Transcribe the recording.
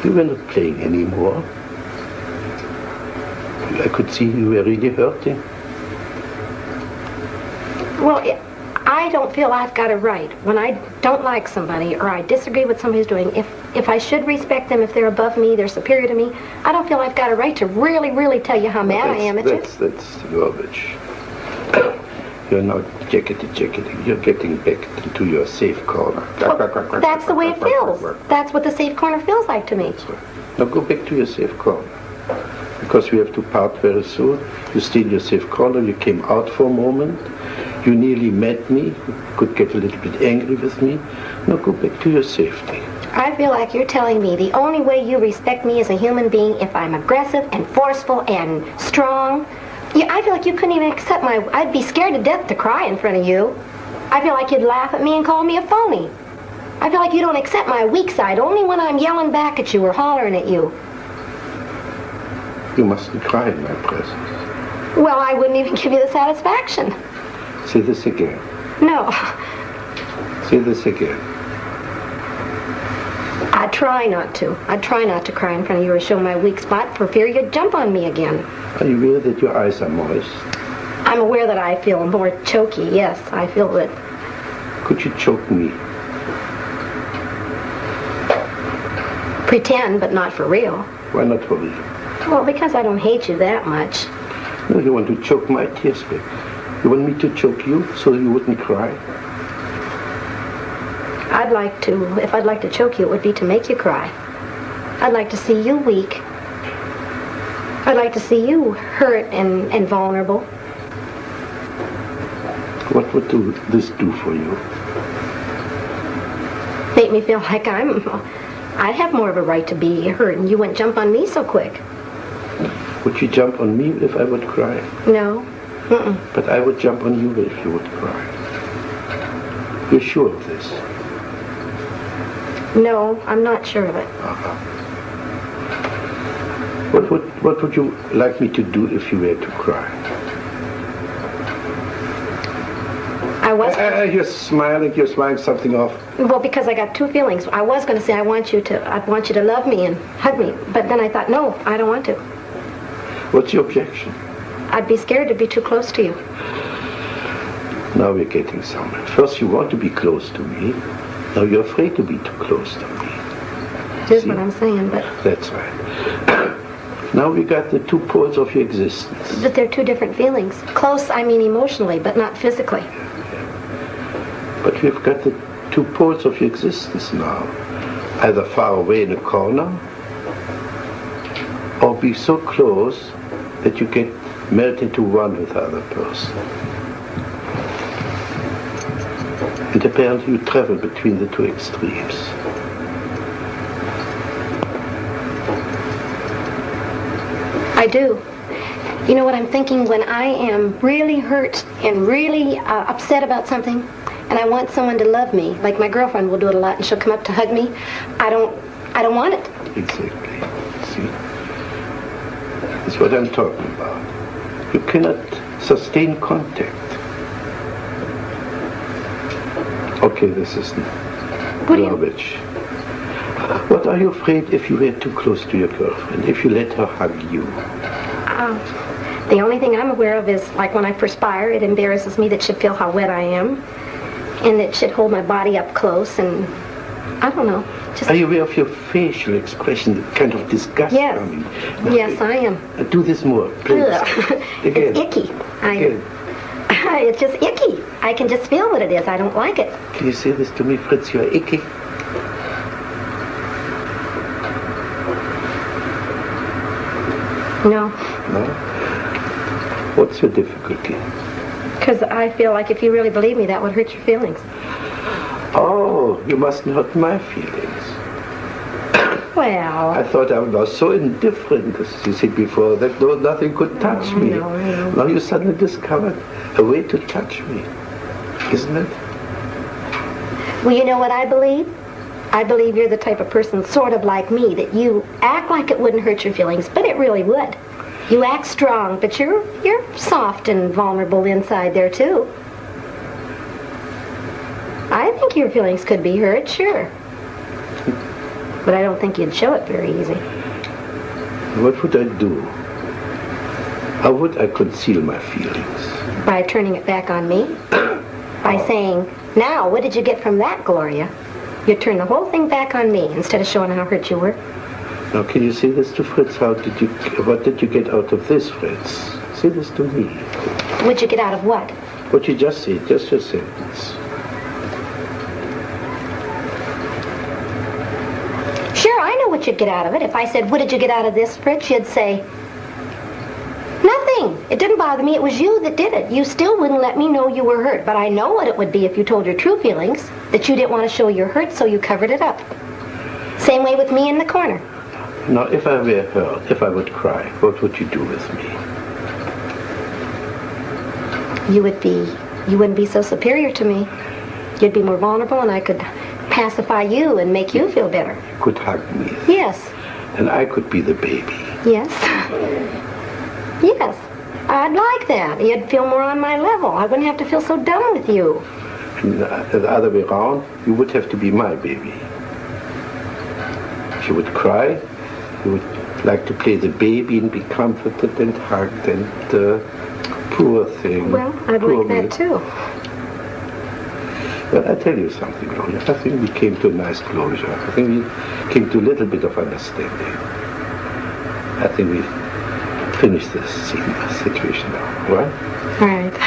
You were not playing anymore. I could see you were really hurting. Well, I don't feel I've got a right when I don't like somebody or I disagree with somebody who's doing. If I should respect them, if they're above me, they're superior to me, I don't feel I've got a right to really tell you how mad I am at you. That's garbage. You're now jacketing. You're getting back into your safe corner. Well, that's the way it feels. That's what the safe corner feels like to me. Now go back to your safe corner. Because we have to part very soon. You stay in your safe corner. You came out for a moment. You nearly met me. You could get a little bit angry with me. Now go back to your safety. I feel like you're telling me the only way you respect me as a human being if I'm aggressive and forceful and strong. I feel like you couldn't even accept I'd be scared to death to cry in front of you. I feel like you'd laugh at me and call me a phony. I feel like you don't accept my weak side only when I'm yelling back at you or hollering at you. You mustn't cry in my presence. Well, I wouldn't even give you the satisfaction. Say this again. No. Say this again. I try not to. I try not to cry in front of you or show my weak spot for fear you'd jump on me again. Are you aware that your eyes are moist? I'm aware that I feel more choky, yes. I feel that. Could you choke me? Pretend, but not for real. Why not for real? Well, because I don't hate you that much. No, you want to choke my tears back. You want me to choke you so you wouldn't cry? If I'd like to choke you, it would be to make you cry. I'd like to see you weak. I'd like to see you hurt and vulnerable. What would this do for you? Make me feel like I'd have more of a right to be hurt and you wouldn't jump on me so quick. Would you jump on me if I would cry? No. Mm-mm. But I would jump on you if you would cry. You're sure of this? No, I'm not sure of it. Uh-huh. What would you like me to do if you were to cry? You're smiling something off. Well, because I got two feelings. I was going to say I'd want you to love me and hug me, but then I thought, no, I don't want to. What's your objection? I'd be scared to be too close to you. Now we're getting somewhere. First you want to be close to me. Now you're afraid to be too close to me. Here's what I'm saying, but... That's right. Now we got the two poles of your existence. But they're two different feelings. Close, I mean emotionally, but not physically. But we've got the two poles of your existence now. Either far away in a corner, or be so close that you can melt into one with the other person. And apparently you travel between the two extremes. I do. You know what I'm thinking? When I am really hurt and really upset about something, and I want someone to love me, like my girlfriend will do it a lot, and she'll come up to hug me, I don't want it. Exactly. See? That's what I'm talking about. You cannot sustain contact. Okay, this is garbage. What are you afraid if you were too close to your girlfriend, if you let her hug you? The only thing I'm aware of is, like when I perspire, it embarrasses me that she'd feel how wet I am, and that she'd hold my body up close, and I don't know. Are you aware of your facial expression, the kind of disgust? Yes. Coming? Yes, I am. Do this more, please. Again. It's icky. Again. It's just icky. I can just feel what it is. I don't like it. Can you say this to me, Fritz? You're icky. No. No? What's your difficulty? Because I feel like if you really believe me, that would hurt your feelings. Oh, you mustn't hurt my feelings. Well... I thought I was so indifferent, as you said before, that nothing could touch me. No. Now you suddenly discovered a way to touch me, isn't it? Well, you know what I believe? I believe you're the type of person sort of like me, that you act like it wouldn't hurt your feelings, but it really would. You act strong, but you're soft and vulnerable inside there, too. I think your feelings could be hurt, sure. But I don't think you'd show it very easy. What would I do? How would I conceal my feelings? By turning it back on me? By saying, now, what did you get from that, Gloria? You turn the whole thing back on me instead of showing how hurt you were. Now, can you say this to Fritz? What did you get out of this, Fritz? Say this to me. What'd you get out of what? What you just said, just your sentence. Sure, I know what you'd get out of it. If I said, what did you get out of this, Fritz? You'd say, nothing. It didn't bother me. It was you that did it. You still wouldn't let me know you were hurt. But I know what it would be if you told your true feelings, that you didn't want to show your hurt, so you covered it up. Same way with me in the corner. Now, if I were hurt, if I would cry, what would you do with me? You wouldn't be so superior to me. You'd be more vulnerable, and I could pacify you and make you feel better. You could hug me. Yes. And I could be the baby. Yes. Yes. I'd like that. You'd feel more on my level. I wouldn't have to feel so dumb with you. And the other way around, you would have to be my baby. If you would cry, you would like to play the baby and be comforted and hugged and poor thing. Well, I'd like that too. Well, I tell you something, Gloria. I think we came to a nice closure. I think we came to a little bit of understanding. I think we finished this situation now, right? All right.